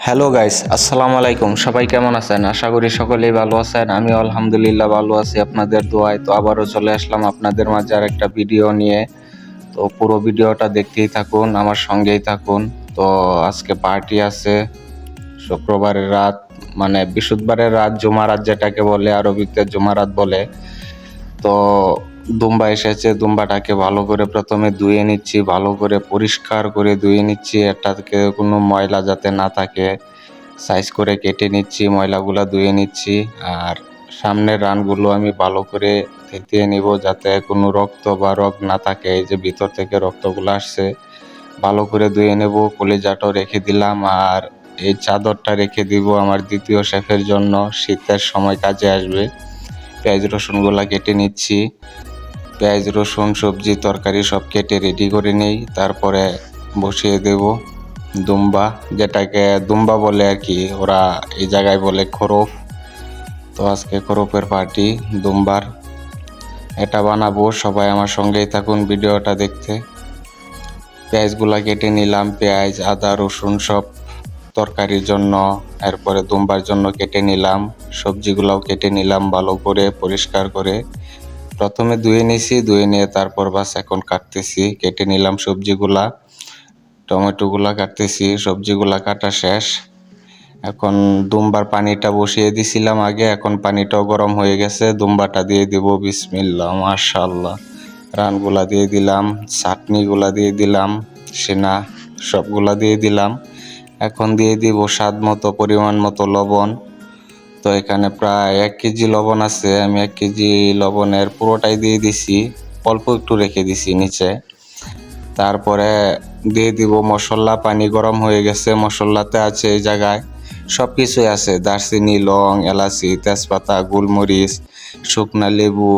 Hello guys, আসসালামু আলাইকুম। সবাই কেমন আছেন? আশা করি সকলেই ভালো আছেন। আমি আলহামদুলিল্লাহ ভালো আছি আপনাদের দোয়ায়। তো আবারও চলে আসলাম আপনাদের মাঝে আর একটা ভিডিও নিয়ে। তো পুরো ভিডিওটা দেখতেই থাকুন, আমার সঙ্গেই থাকুন। তো আজকে পার্টি আছে শুক্রবারের রাত, মানে বৃহস্পতিবারের রাত, জুমারাত যেটাকে বলে, আরবিতে জুমারাত বলে। তো দুম্বা এসেছে, দুম্বাটাকে ভালো করে প্রথমে ধুয়ে নিচ্ছি, ভালো করে পরিষ্কার করে ধুয়ে নিচ্ছি, এটাকে কোনো ময়লা যাতে না থাকে সাইজ করে কেটে নিচ্ছি, ময়লাগুলো ধুয়ে নিচ্ছি। আর সামনের রানগুলো আমি ভালো করে থেতিয়ে নিব যাতে কোনো রক্ত বা রগ না থাকে। এই যে ভিতর থেকে রক্তগুলো আসছে, ভালো করে ধুয়ে নেব। কলিজাটাও রেখে দিলাম, আর এই চাদরটা রেখে দিব আমার দ্বিতীয় শেফের জন্য, শীতের সময় কাজে আসবে। পেঁয়াজ রসুনগুলো কেটে নিচ্ছি, পেঁয়াজ রসুন সবজি তরকারি সব কেটে রেডি করে নেই। তারপরে বসিয়ে দেব দুম্বা, যেটাকে দুম্বা বলে আর কি, ওরা এই জায়গায় বলে খরফ। তো আজকে খরফের পার্টি, দুম্বার এটা বানাবো। সবাই আমার সঙ্গেই থাকুন ভিডিওটা দেখতে। পেঁয়াজগুলা কেটে নিলাম, পেঁয়াজ আদা রসুন সব তরকারির জন্য, এরপরে দুম্বার জন্য কেটে নিলাম। সবজিগুলাও কেটে নিলাম ভালো করে পরিষ্কার করে। প্রথমে ধুয়ে নিছি, ধুয়ে নিয়ে তারপর বাস এখন কাটতেছি। কেটে নিলাম সবজিগুলা, টমেটোগুলা কাটতেছি, সবজিগুলা কাটা শেষ। এখন দুম্বার পানিটা বসিয়ে দিছিলাম আগে, এখন পানিটাও গরম হয়ে গেছে। দুম্বাটা দিয়ে দিব, বিসমিল্লাহ, মাশাআল্লাহ। রানগুলা দিয়ে দিলাম, চাটনিগুলা দিয়ে দিলাম, সেনা সবগুলা দিয়ে দিলাম। এখন দিয়ে দিব স্বাদ মতো, পরিমাণ মতো লবণ। তো এখানে প্রায় 1 কেজি লবণ আছে, আমি 1 কেজি লবণের পুরোটাই দিয়ে দিছি, অল্প একটু রেখে দিছি নিচে। তারপরে দিয়ে দিব মশলা। পানি গরম হয়ে গেছে, মশলাতে আছে এই জায়গায় সব কিছুই আছে, দারচিনি, লং, এলাচি, তেজপাতা, গোলমরিচ, শুকনা লেবু,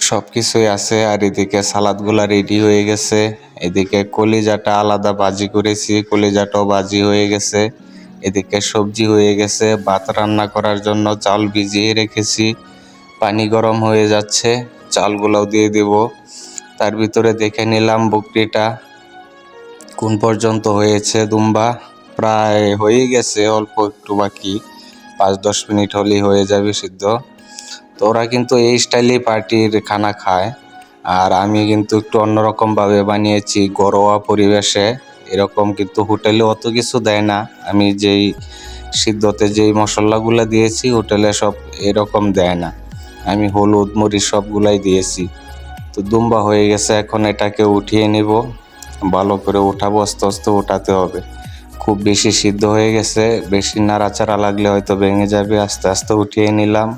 সব কিছুই আছে। আর এদিকে সালাদগুলা রেডি হয়ে গেছে। এদিকে কলিজাটা আলাদা ভাজি করেছি, কলিজাটাও ভাজি হয়ে গেছে। এদিকে সবজি হয়ে গেছে। ভাত রান্না করার জন্য চাল ভিজিয়ে রেখেছি, পানি গরম হয়ে যাচ্ছে, চালগুলাও দিয়ে দেব। তার ভিতরে দেখে নিলাম বকরিটা কোন পর্যন্ত হয়েছে। দুম্বা প্রায় হয়ে গেছে, অল্প একটু বাকি, 5-10 মিনিট হলেই হয়ে যাবে সিদ্ধ। তো ওরা কিন্তু এই স্টাইলেই পার্টির খানা খায়, আর আমি কিন্তু একটু অন্যরকমভাবে বানিয়েছি, ঘরোয়া পরিবেশে। এরকম কিন্তু হোটেলে অত কিছু দেয় না। আমি যেই সিদ্ধতে যেই মশলাগুলো দিয়েছি, হোটেলে সব এরকম দেয় না। আমি হলুদ মরিচ সবগুলাই দিয়েছি। তো দুম্বা হয়ে গেছে, এখন এটাকে উঠিয়ে নিব। ভালো করে উঠাবো, আস্তে আস্তে উঠাতে হবে। খুব বেশি সিদ্ধ হয়ে গেছে, বেশি নাড়াচাড়া লাগলে হয়তো ভেঙে যাবে। আস্তে আস্তে উঠিয়ে নিলাম।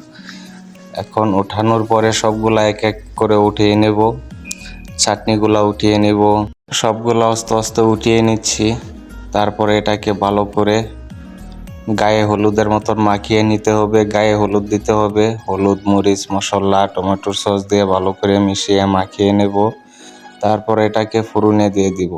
এখন ওঠানোর পরে সবগুলা এক এক করে উঠিয়ে নেব, চাটনিগুলা উঠিয়ে নেব, সবগুলো আস্তে আস্তে উঠিয়ে নিচ্ছি। তারপরে এটাকে ভালো করে গায়ে হলুদের মতন মাখিয়ে নিতে হবে, গায়ে হলুদ দিতে হবে, হলুদ মরিচ মশলা টমেটোর সস দিয়ে ভালো করে মিশিয়ে মাখিয়ে নেব। তারপরে এটাকে ফোড়নে দিয়ে দিব।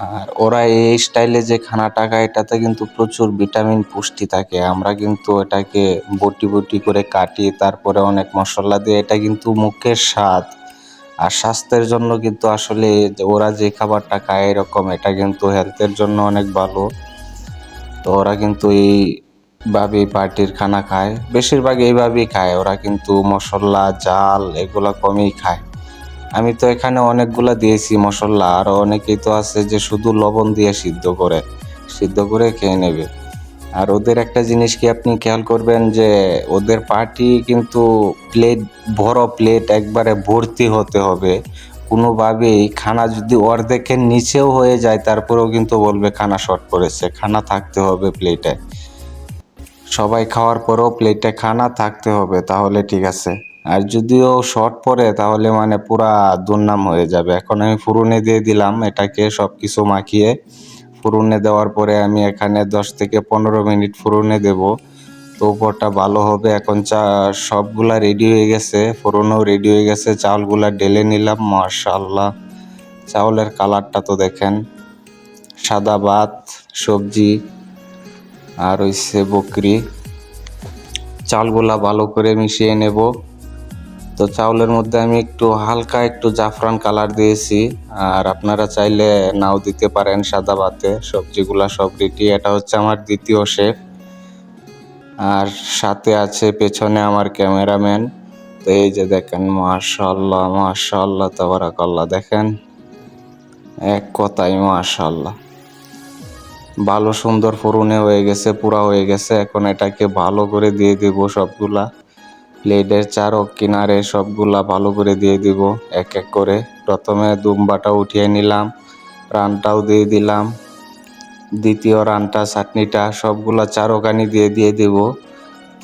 আর ওরা এই স্টাইলে যে খানাটা খায়, এটাতে কিন্তু প্রচুর ভিটামিন পুষ্টি থাকে। আমরা কিন্তু এটাকে বটি বটি করে কাটি, তারপরে অনেক মশলা দিয়ে, এটা কিন্তু মুখের স্বাদ আর স্বাস্থ্যের জন্য কিন্তু আসলে ওরা যে খাবারটা খায় এরকম, এটা কিন্তু হেলথের জন্য অনেক ভালো। তো ওরা কিন্তু এইভাবেই পার্টির খানা খায়, বেশিরভাগ এইভাবেই খায়। ওরা কিন্তু মশলা জাল এগুলা কমই খায়। আমি তো এখানে অনেকগুলা দিয়েছি মশলা, আর অনেকেই তো আছে যে শুধু লবণ দিয়ে সিদ্ধ করে খেয়ে নেবে। আর ওদের একটা জিনিস কি আপনি খেয়াল করবেন, যে ওদের পার্টি কিন্তু বড় প্লেট একবারে ভর্তি হতে হবে। কোনোভাবেই খানা যদি অর্ধেকের নিচেও হয়ে যায়, তারপরেও কিন্তু বলবে খানা শর্ট পড়েছে। খানা থাকতে হবে প্লেটে, সবাই খাওয়ার পরেও প্লেটে খানা থাকতে হবে, তাহলে ঠিক আছে। আর যদিও শর্ট পড়ে তাহলে মানে পুরা দুর্নাম হয়ে যাবে। এখন আমি ফোড়নে দিয়ে দিলাম এটাকে, সব কিছু মাখিয়ে ফোড়নে দেওয়ার পরে আমি এখানে 10 থেকে 15 মিনিট ফোড়নে দেব। তো উপরটা ভালো হবে। এখন সবগুলা রেডি হয়ে গেছে, ফোড়নও রেডি হয়ে গেছে, চাউলগুলা ঢেলে নিলাম। মাশাআল্লাহ, চাউলের কালারটা তো দেখেন। সাদা ভাত, সবজি আর হইছে বকরি। চালগুলা ভালো করে মিশিয়ে নেব। তো চাউলের মধ্যে আমি একটু হালকা একটু জাফরান কালার দিয়েছি, আর আপনারা চাইলে নাও দিতে পারেন সাদা ভাতে। সবজিগুলা সব রেডি। এটা হচ্ছে আমার দ্বিতীয় শেফ, আর সাথে আছে পেছনে আমার ক্যামেরাম্যান। তো এই যে দেখেন, মাশাআল্লাহ মাশাআল্লাহ তাবারাকাল্লাহ, দেখেন এক কথাই মাশাআল্লাহ। ভালো সুন্দর ফোড়নে হয়ে গেছে, পুরা হয়ে গেছে। এখন এটাকে ভালো করে দিয়ে দিব সবগুলা, প্লেটের চারক কিনারে সবগুলা ভালো করে দিয়ে দিব এক এক করে। প্রথমে দুম্বাটা উঠিয়ে নিলাম, রানটাও দিয়ে দিলাম, দ্বিতীয় রানটা চাটনিটা সবগুলা চারকানি দিয়ে দিব।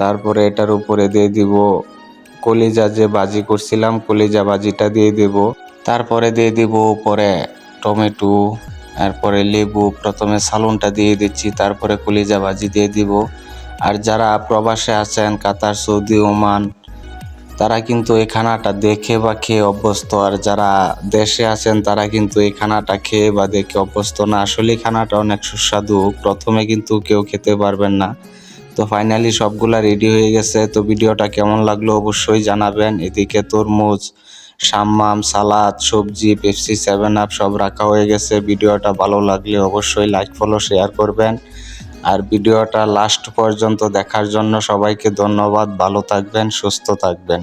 তারপরে এটার উপরে দিয়ে দিব কলিজা যে ভাজি করছিলাম, কলিজা ভাজিটা দিয়ে দিব। তারপরে দিয়ে দিব উপরে টমেটো, তারপরে লেবু। প্রথমে সালুনটা দিয়ে দিচ্ছি, তারপরে কলিজা ভাজি দিয়ে দিব। আর যারা প্রবাসে আছেন, কাতার, সৌদি, ওমান, তারা কিন্তু এই খানাটা দেখে বা খেয়ে অভ্যস্ত। আর যারা দেশে আছেন তারা কিন্তু এই খানাটা খেয়ে বা দেখে অভ্যস্ত না। আসলে খানাটা অনেক সুস্বাদু, প্রথমে কিন্তু কেউ খেতে পারবেন না। তো ফাইনালি সবগুলা রেডি হয়ে গেছে। তো ভিডিওটা কেমন লাগলো অবশ্যই জানাবেন। এদিকে তরমুজ, সাম্মাম, সালাদ, সবজি, পেপসি, 7 আপ সব রাখা হয়ে গেছে। ভিডিওটা ভালো লাগলে অবশ্যই লাইক, ফলো, শেয়ার করবেন। আর ভিডিওটা লাস্ট পর্যন্ত দেখার জন্য সবাইকে ধন্যবাদ। ভালো থাকবেন, সুস্থ থাকবেন।